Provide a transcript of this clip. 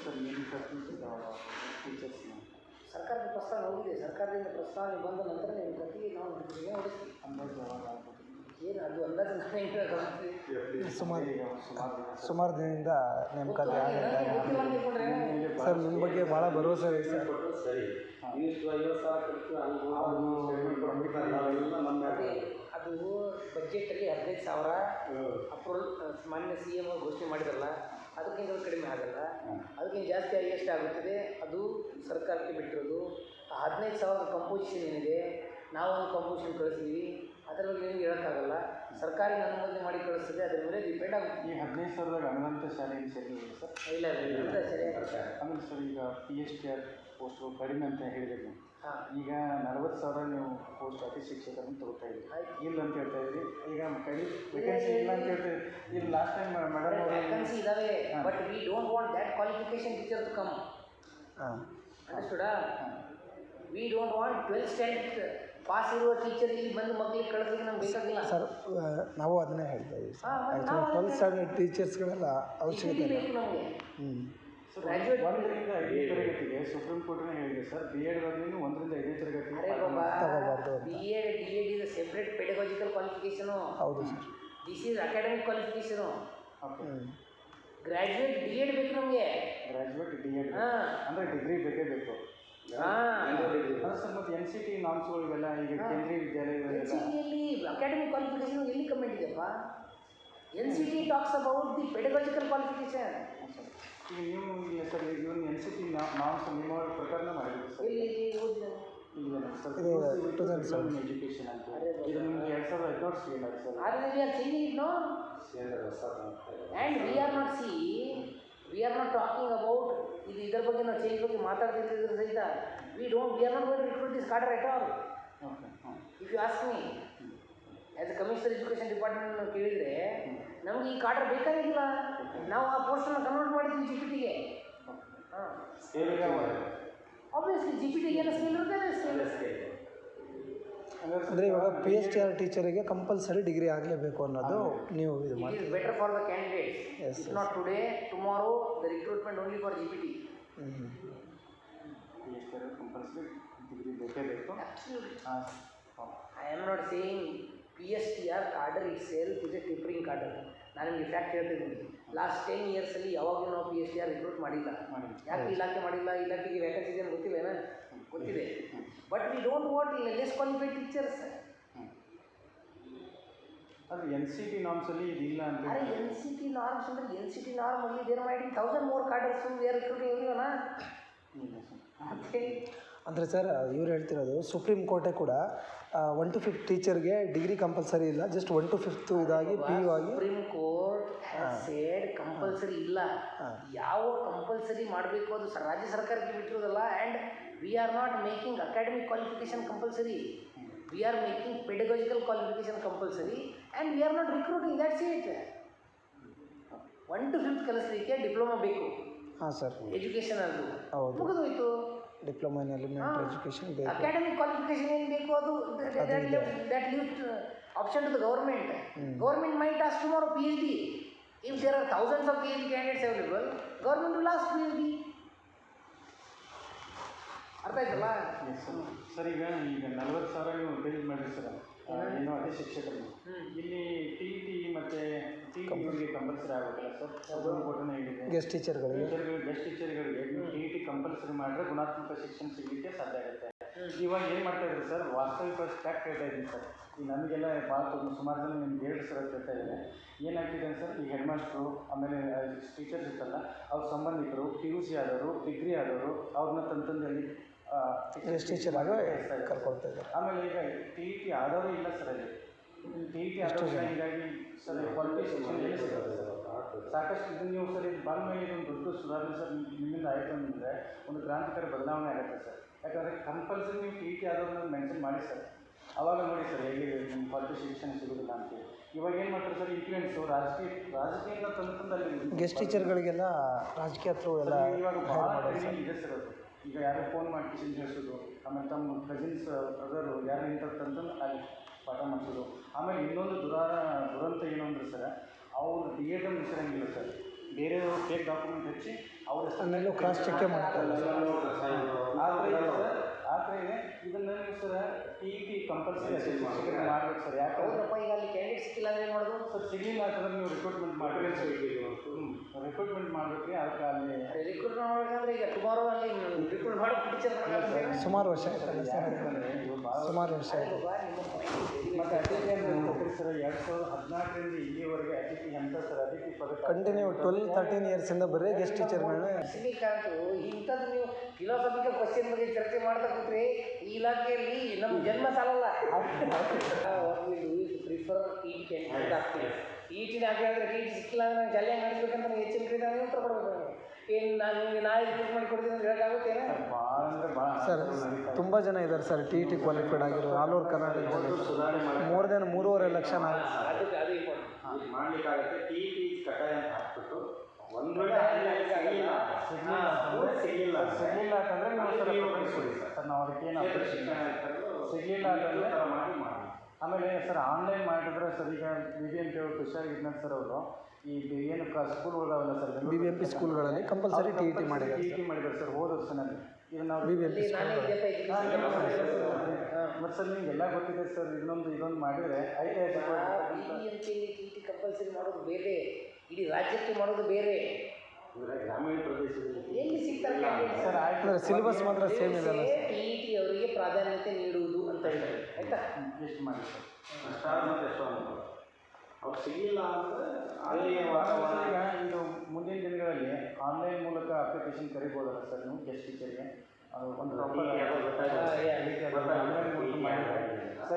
Sir ಏನು ಟೀಚರ್ಸ್ನ ಸರ್ಕಾರದ ಪ್ರಸ್ತಾವ ಹೋಗಿದೆ. ಸರ್ಕಾರದಿಂದ ಪ್ರಸ್ತಾವನೆ ಬಂದ ನಂತರ ನಿಮ್ಮ ಪ್ರತಿಗೆ ನಾವು ಹೊಡಿಸ್ತೀವಿ. ಅಂದಾಜು ಯಾವಾಗ ಆಗ್ಬೋದು? ಏನು ಅದು ಅಂದಾಜು ನಾನು ಹೆಂಗೆ ಸುಮಾರು ದಿನದಿಂದ ನೇಮಕಾತಿ ಆಗಿದೆ ಸರ್. ನಿಮ್ಮ ಬಗ್ಗೆ ಭಾಳ ಭರವಸೆ ಇದೆ ಸರ್. ಸರಿ, ಅದು ಬಜೆಟಲ್ಲಿ 15,000 ಅಪ್ರೂವಲ್ ಮಾನ್ಯ ಸಿ ಎಮ್ ಘೋಷಣೆ ಮಾಡಿರಲ್ಲ, ಅದಕ್ಕಿಂತ ಕಡಿಮೆ ಆಗಲ್ಲ. ಅದಕ್ಕಿಂತ ಜಾಸ್ತಿ ಆಗಿ ಎಷ್ಟಾಗುತ್ತದೆ ಅದು ಸರ್ಕಾರಕ್ಕೆ ಬಿಟ್ಟಿರೋದು. 15,000 ಕಂಪೋಸಿಷನ್ ಏನಿದೆ, ನಾವೊಂದು ಕಂಪೋಸಿಷನ್ ಕಳಿಸ್ತೀವಿ, ಅದರ ಬಗ್ಗೆ ನಿಮಗೆ ಹೇಳೋಕ್ಕಾಗಲ್ಲ. ಸರ್ಕಾರಿ ಅನುಮೋದನೆ ಮಾಡಿ ಕಳಿಸ್ತದೆ, ಅದರ ಮೇಲೆ ಡಿಪೆಂಡ್ ಆಗುತ್ತೆ. ಈ 15,000 ಅನುವಂತ ಶಾಲೆ ಸೇರಿಲ್ಲ ಸರ್? ಇಲ್ಲ ಇಲ್ಲ ಸರಿಯಾಗಿ. ಆಮೇಲೆ ಸರ್ ಈಗ PSTR ಪೋಸ್ಟು ಕಡಿಮೆ ಅಂತ ಹೇಳಿದ್ರಿ. ಹಾಂ, ಈಗ 40,000 ನೀವು ಪೋಸ್ಟ್ ಅತಿ ಶಿಕ್ಷಕರನ್ನು ತಗೋತಾ ಇದ್ರಿ, ಇಲ್ಲ ಅಂತ ಹೇಳ್ತಾ ಇದ್ರಿ. ಈಗ ವೇಕೆನ್ಸಿ ಇಲ್ಲ ಅಂತ ಹೇಳ್ತೀವಿ. ಇಲ್ಲಿ ಲಾಸ್ಟ್ ಟೈಮ್ ಮೇಡಮ್ ವೇಕೆನ್ಸಿ ಇದಾವೆ, but we don't want that qualification teacher to come. ಹಾಂ, ಅಂಡರ್ಸ್ಟುಡಾ? We don't want 12th standard pass ಇರುವ ಟೀಚರ್ ಇಲ್ಲಿ ಬಂದು ಮಕ್ಕಳಿಗೆ ಕಳಿಸೋದು ನಮ್ಗೆ ಬೇಕಾಗಿಲ್ಲ ಸರ್. ನಾವು ಅದನ್ನೇ ಹೇಳ್ತಾ ಇದ್ದೀವಿ ಸರ್. ಆ್ಯಕ್ಚುಲಿ 12th ಸ್ಟ್ಯಾಂಡರ್ಡ್ ಟೀಚರ್ಸ್ಗಳೆಲ್ಲ ಅವಶ್ಯಕತೆ ಇಲ್ಲ. ಬೇಕು ನಮಗೆ. ಗ್ರಾಜ್ಯುಯೇಟ್ 1ರಿಂದ 5ನೇ ತರಗತಿಗೆ ಸುಪ್ರೀಂ ಕೋರ್ಟ್ನೇ ಹೇಳಿದೆ ಸರ್. BEd ಬದಲು 1ರಿಂದ 5ನೇ ತರಗತಿ ತಗೋಬಾರ್ದು. BEd DEd is separate pedagogical qualification. ಹೌದು sir. This is academic qualification. Okay, graduate DEd ಬೇಕು ನಮಗೆ. ಗ್ರಾಜ್ಯುಯೇಟ್ DEd ಅಂದರೆ ಡಿಗ್ರಿ ಬೇಕೇ ಬೇಕು. ಸರ್ ಮತ್ತು NCT ನಾಮ್ಸ್ಗಳು ಇವೆಲ್ಲ ಈಗ ಕೇಂದ್ರೀಯ ವಿದ್ಯಾಲಯಗಳೆಲ್ಲ NCTಯಲ್ಲಿ ಅಕಾಡೆಮಿಕ್ ಕ್ವಾಲಿಫಿಕೇಶನ್ ಎಲ್ಲಿ ಕಮೆಂಟ್ ಇದೆಯಪ್ಪ? NCT talks about the pedagogical qualification. ಈಗ ನೀವು ಇಲ್ಲ ಸರ್, ಇವನ್ NCT ನಾಮ್ಸ್ ನಿಮ್ಮ ಪ್ರಕಾರನೇ ಮಾಡಿದ್ದೀವಿ ಸರ್. ಎಲ್ಲಿ ಓದಿದೆ? ಇದು 2007 ಎಜುಕೇಷನ್ ಅಂತ ಇದು ನಿಮಗೆ 2014 ಸಿಗಲ್ಲ ಸರ್. ಆದರೆ we are changing it no, and we are not we are not talking about ಇದು. ಇದರ ಬಗ್ಗೆ ನಾವು ಚೇಂಜ್ ಬಗ್ಗೆ ಮಾತಾಡ್ತಿದ್ದಿದ್ರೆ ಸಹಿತ we are not going to recruit this cadre at all. If you ask me as a commissioner education department ನಾವು ಕೇಳಿದರೆ ನಮಗೆ ಈ ಕಾರ್ಡರ್ ಬೇಕಾಗಿಲ್ಲ. ನಾವು ಆ ಪೋಸ್ಟನ್ನು ಕನ್ವರ್ಟ್ ಮಾಡಿದ್ವಿ GPTಗೆ. ಹಾಂ, ಆಬ್ವಿಯಸ್ಲಿ GPTಗೆ ಏನು ಸ್ಕೇಲ್ ಇರುತ್ತೆ, ಸ್ಕೇಲ್. ಅಂದರೆ ಇವಾಗ PSTR ಟೀಚರಿಗೆ ಕಂಪಲ್ಸರಿ ಡಿಗ್ರಿ ಆಗಲೇಬೇಕು ಅನ್ನೋದು ನೀವು ಇದು ಮಾಡಿ. It is better for the candidates. If not today, tomorrow the recruitment only for GPT. PSTR compulsory degree ಬೇಕೇ ಬೇಕು. I am not saying PSTR cadre itself is a tapering cadre. ನಾನು ನಿಮಗೆ fact ಹೇಳ್ತಿದ್ದೀನಿ. Last 10 ಇಯರ್ಸಲ್ಲಿ ಯಾವಾಗಲೂ ನಾವು PSTR recruit ಮಾಡಿಲ್ಲ. ಯಾಕೆ ಇಲಾಖೆ ಮಾಡಿಲ್ಲ? ಇಲಾಖೆಗೆ ವ್ಯಾಕೆನ್ಸಿ ಏನು ಗೊತ್ತಿಲ್ಲ, ಗೊತ್ತಿದೆ. But we don't want less qualified teachers. ಅದು NCT ನಾಮ್ಸಲ್ಲಿ ಇದಿಲ್ಲ ಅಂತ. ಅರೆ NCT ನಾರ್ಮ್ಸ್ ಅಂದರೆ NCT ನಾರ್ಮ್ ಅಲ್ಲಿ there might 1000 more cadres we are recruiting everyone. ಅಂದರೆ ಸರ್ ಇವ್ರು ಹೇಳ್ತಿರೋದು ಸುಪ್ರೀಂ ಕೋರ್ಟೇ ಕೂಡ 1 to 5 ಟೀಚರ್ಗೆ ಡಿಗ್ರಿ ಕಂಪಲ್ಸರಿ ಇಲ್ಲ, ಜಸ್ಟ್ 1 to 5 ಇದಾಗಿ PU ಆಗಿ. ಸುಪ್ರೀಂ ಕೋರ್ಟ್ ಸೇಡ್ ಕಂಪಲ್ಸರಿ ಇಲ್ಲ. ಯಾವ ಕಂಪಲ್ಸರಿ ಮಾಡಬೇಕು ಅದು ರಾಜ್ಯ ಸರ್ಕಾರಕ್ಕೆ ಬಿಟ್ಟಿರೋದಲ್ಲ. And we are not making academic qualification compulsory, we are making pedagogical qualification compulsory, and we are not recruiting that's it. 1 to 5 ಕಲಿಸಲಿಕ್ಕೆ ಡಿಪ್ಲೊಮಾ ಬೇಕು. ಹಾಂ ಸರ್, ಎಜುಕೇಷನ್ ಅದು ಹೌದು, ಮುಗಿದೋಯ್ತು. ಡಿಪ್ಲೊಮಾ ಇನ್ ಎಲಿಮೆಂಟರಿ ಎಜುಕೇಷನ್ ಬೇಕು. ಅಕಾಡೆಮಿಕ್ ಕ್ವಾಲಿಫಿಕೇಶನ್ ಏನು ಬೇಕು ಅದು that leaves option to the government. Government might ask tomorrow PhD. If there are thousands of PhD candidates available, government will ask PhD. ಅರ್ಥ ಆಯ್ತಲ್ಲ sir? ಈಗ 40,000 ನೀವು ರಿಲೀಸ್ ಮಾಡಿರಿ sir, ಏನೋ ಅದೇ ಶಿಕ್ಷಕರು. ಇಲ್ಲಿ TET ಮತ್ತು TET ಕಂಪಲ್ಸರಿ ಆಗುತ್ತಲ್ಲ ಸರ್? ಸುಪ್ರೀಂ ಕೋರ್ಟ್ನ ಹೇಳಿದೆ ಗೆಸ್ಟ್ ಟೀಚರ್ಗಳಿಗೆ TET ಕಂಪಲ್ಸರಿ ಮಾಡಿದ್ರೆ ಗುಣಾತ್ಮಕ ಶಿಕ್ಷಣ ಸಿಗಲಿಕ್ಕೆ ಸಾಧ್ಯ ಆಗುತ್ತೆ. ಇವಾಗ ಏನು ಮಾಡ್ತಾ ಇದ್ದಾರೆ ಸರ್, ವಾಸ್ತವಿಕ ಫ್ಯಾಕ್ಟ್ ಹೇಳ್ತಾ ಇದ್ದೀನಿ ಸರ್. ಈಗ ನಮಗೆಲ್ಲ ಭಾಳ ಸುಮಾರು ಜನ ನಿಮ್ಗೆ ಹೇಳಿ ಸರ್ ಹೇಳ್ತಾ ಇದ್ದಾರೆ. ಏನಾಗ್ತಿದೆ ಸರ್, ಈ ಹೆಡ್ ಮಾಸ್ಟ್ರು ಆಮೇಲೆ ಟೀಚರ್ಸ್ ಇರ್ತಲ್ಲ, ಅವ್ರ ಸಂಬಂಧಿಕರು PUC ಆದವರು, ಡಿಗ್ರಿ ಆದವರು, ಅವ್ರನ್ನ ತಂತಂದಲ್ಲಿ ಗೆಸ್ಟ್ ಟೀಚರ್ ಆಗಿ ಕರ್ಕೊಳ್ತಾ ಇದ್ದಾರೆ. ಆಮೇಲೆ ಈಗ TET ಆದವರು ಇಲ್ಲ ಸರ್, ಅಲ್ಲಿ TET ಆದವರು ಹೀಗಾಗಿ ಸರ್ ಕ್ವಾಲಿಟಿ ಶಿಕ್ಷಣ ಎಲ್ಲಿ ಸಿಗುತ್ತೆ ಸರ್? ಸಾಕಷ್ಟು ಇದು ನೀವು ಸರ್ ಇದು ಬಂದ ಮೇಲೆ ಇದೊಂದು ದೊಡ್ಡ ಸುಧಾರಣೆ ಸರ್ ನಿಮ್ಮಿಂದ ಆಯಿತು ಅಂದರೆ ಒಂದು ಕ್ರಾಂತಿಕಾರಿ ಬದಲಾವಣೆ ಆಗುತ್ತೆ ಸರ್. ಯಾಕಂದರೆ ಕಂಪಲ್ಸರಿ ನೀವು TET ಆದವ್ರನ್ನ ಮೆನ್ಷನ್ ಮಾಡಿ ಸರ್, ಅವಾಗ ನೋಡಿ ಸರ್ ಹೇಗೆ ನಿಮ್ಮ ಕ್ವಾಲಿಟಿ ಶಿಕ್ಷಣ ಸಿಗೋದಿಲ್ಲ ಅಂತೇಳಿ. ಇವಾಗ ಏನು ಮಾಡ್ತಾರೆ ಸರ್, ಇನ್ಫ್ಲೂಯೆನ್ಸು ರಾಜಕೀಯದಿಂದ ತಂದಲ್ಲಿ ಗೆಸ್ಟ್ ಟೀಚರ್ಗಳಿಗೆಲ್ಲ ರಾಜಕೀಯ ಥ್ರೂ ಎಲ್ಲ ಇವಾಗ ಭಾಳ ಇದೆ ಸರ್. ಅದು ಈಗ ಯಾರೋ ಫೋನ್ ಮಾಡಿ ಕಿಶನ್ ತಿಳಿಸೋದು, ಆಮೇಲೆ ತಮ್ಮ ಕಸಿನ್ಸ್ ಬ್ರದರು ಯಾರು ಇಂಥದ್ದು ಅಲ್ಲಿ ಪಾಠ ಮಾಡಿಸೋದು. ಆಮೇಲೆ ಇನ್ನೊಂದು ದುರಂತ ಏನು ಅಂದರೆ ಸರ್, ಅವ್ರು DED ಹೆಸರಂಗಿಲ್ಲ ಸರ್, ಬೇರೆ ಫೇಕ್ ಡಾಕ್ಯುಮೆಂಟ್ ಹಚ್ಚಿ ಅವ್ರ ಅದನ್ನೆಲ್ಲೂ ಕ್ರಾಸ್ ಚೆಕ್ಕೇ ಮಾಡ್ತಾರೆ ಆ ಥರ ಇದೆ. ಇದನ್ನು sir T E T compulsory ಶಿಕ್ಷಕರಿಗೆ ಮಾಡ್ಬೇಕು ಸರ್. ಯಾಕೆ ಹೌದಪ್ಪ, ಈಗ ಅಲ್ಲಿ ಕ್ಯಾಂಡಿಡೇಟ್ ಸಿಕ್ಕಿಲ್ಲ ಅಂದರೆ ಏನು ಮಾಡೋದು? ಸರ್ ಸಿಗಲಿಲ್ಲ ಅಂತಂದ್ರೆ ನೀವು ರಿಕ್ರೂಟ್ಮೆಂಟ್ ಮಾಡಬೇಕು. ರಿಕ್ರೂಟ್ಮೆಂಟ್ ಮಾಡಬೇಕು. ಅದಕ್ಕೆ ಅಲ್ಲಿ ರಿಕ್ರೂಟ್ ಮಾಡಬೇಕಂದ್ರೆ ಈಗ ಟುಮಾರೋ ಅಲ್ಲಿ ರಿಕ್ರೂಟ್ ಮಾಡೋ ಟೀಚರ್ ಸುಮಾರು ವರ್ಷ ಆಯ್ತಲ್ಲ ಸರ್, ಸುಮಾರು ವರ್ಷ ಆಯಿತು. ಮತ್ತು ಅತಿಥಿ ಅಂದರೆ ಕೊಟ್ಟರೆ ಸರ್ 2014ರಿಂದ ಇಲ್ಲಿವರೆಗೆ ಅತಿಥಿ ಅಂತ ಸರ್ ಅತಿಥಿ ಪದಕ ಕಂಟಿನ್ಯೂ 12-13 ಇಯರ್ಸಿಂದ ಬರೀ ಗೆಸ್ಟ್ ಟೀಚರ್ಗಳನ್ನ ಸಿಗಲಿಕ್ಕಂತೂ ಇಂಥದ್ದು ನೀವು ಫಿಲಾಸಫಿಕಲ್ ಕ್ವಶನ್ ಬಗ್ಗೆ ಚರ್ಚೆ ಮಾಡ್ತಾ ಕೂತ್ರೆ ಈ ಇಲಾಖೆಯಲ್ಲಿ ನಮ್ಮ ಜನ್ಮ ಸಾಲಲ್ಲ. ಪ್ರಿಫರ್ ಟಿ ಇ ಟಿ ಆಗ್ತೀವಿ. ಟಿ ಇ ಟಿನ ಹಾಕಿ ಹೇಳಿದ್ರೆ ಟಿ ಇ ಟಿ ಸಿಕ್ಕಿಲ್ಲ ಅಂದರೆ ನಾನು ಜಾಲಿಯಾಗಿ ನಡೆಸ್ಬೇಕಂತ ನಾನು ಹೆಚ್ಚಿನ ಕಡೆ ಉತ್ತರ ಕೊಡಬೇಕು. ಏನು ನಾನು ನಾಳೆ ರಿಕ್ರೂಟ್ ಮಾಡಿ ಕೊಡ್ತೀನಿ ಅಂತ ಹೇಳೋಕ್ಕಾಗುತ್ತೇನೆ? ಭಾಳ ಅಂದರೆ ಭಾಳ ಸರ್ ತುಂಬ ಜನ ಇದ್ದಾರೆ sir T E T qualified ಆಗಿರೋ ಆಲ್ ಓವರ್ ಕರ್ನಾಟಕದಲ್ಲಿ. ಮೋರ್ ದೆನ್ 3.5 ಲಕ್ಷ ಅದಕ್ಕೆ ಅದು ಇಂಪಾರ್ಟೆಂಟ್ ಮಾಡಲಿಕ್ಕಾಗುತ್ತೆ. ಟಿ ಇ ಟಿ ಕಡ್ಡಾಯ ಅಂತ ಹಾಕ್ಬಿಟ್ಟು ಒಂದು ವೇಳೆ ಸಿಗಲಿಲ್ಲ ಅಂತಂದರೆ ನಾವು ಸರ್ ಕೊಡಿ ಸರ್, ನಾವು ಅದಕ್ಕೇನು ಸಿಗಲಿಲ್ಲ ಅಂತಂದರೆ ಮಾಡಿ. ಆಮೇಲೆ ಸರ್ ಆನ್ಲೈನ್ ಮಾಡಿದ್ರೆ ಸರ್ ಈಗ BBMP ಅವರು ಖುಷಿಯಾಗಿದ್ದಂತೆ ಸರ್ ಅವರು ಈ ಏನು ಸ್ಕೂಲ್ಗಳದಾವಲ್ಲ ಸರ್ BBMP ಸ್ಕೂಲ್ಗಳಲ್ಲಿ ಕಂಪಲ್ಸರಿ ಟಿ ಇ ಟಿ ಮಾಡಿದ್ದಾರೆ. ಟಿ ಇ ಟಿ ಮಾಡಿದ್ದಾರೆ ಸರ್ ಹೋದ ವರ್ಷನಲ್ಲಿ. ಇದನ್ನು ನಾವು BBMP ಮತ್ತು ಸರ್ ನಿಮ್ಗೆ ಎಲ್ಲ ಗೊತ್ತಿದೆ ಸರ್. ಇದೊಂದು ಮಾಡಿದರೆ BBMP T E T compulsory ಮಾಡೋದು ಬೇರೆ, ಇಡೀ ರಾಜ್ಯಕ್ಕೆ ಮಾಡೋದು ಬೇರೆ. ಗ್ರಾಮೀಣ ಪ್ರದೇಶದಲ್ಲಿ ಎಲ್ಲಿ ಸಿಗ್ತಾರೆ ಸರ್ ಆಯ್ತು. ಅಂದರೆ ಸಿಲೆಬಸ್ ಮಾತ್ರ ಸೇಮ್ ಇದೆ ಅಲ್ಲ ಸರ್. ಟಿ ಇ ಟಿ ಅವರಿಗೆ ಪ್ರಾಧಾನ್ಯತೆ ನೀಡುವುದು ಅಂತ ಹೇಳ್ತಾರೆ, ಆಯಿತಾ? ಎಷ್ಟು ಮಾಡಿ ಸರ್ ಸ್ಟಾರ್ ಮತ್ತು ಎಷ್ಟು ಅವ್ರು ಸಿಗಲಿಲ್ಲ ಅಂದರೆ ಅಲ್ಲಿ ವಾತಾವರಣ. ಈಗ ಇದು ಮುಂದಿನ ದಿನಗಳಲ್ಲಿ ಆನ್ಲೈನ್ ಮೂಲಕ ಅಪ್ಲಿಕೇಶನ್ ಕರಿಬೋದಲ್ಲ ಸರ್ ನೀವು ಗೆಸ್ಟ್ ಟೀಚರ್ಗೆ? ಅದು ಒಂದು ಪ್ರಾಪರ್ ಆನ್ಲೈನ್ ಮೂಲಕ ಮಾಡಿದರೆ ಸರ್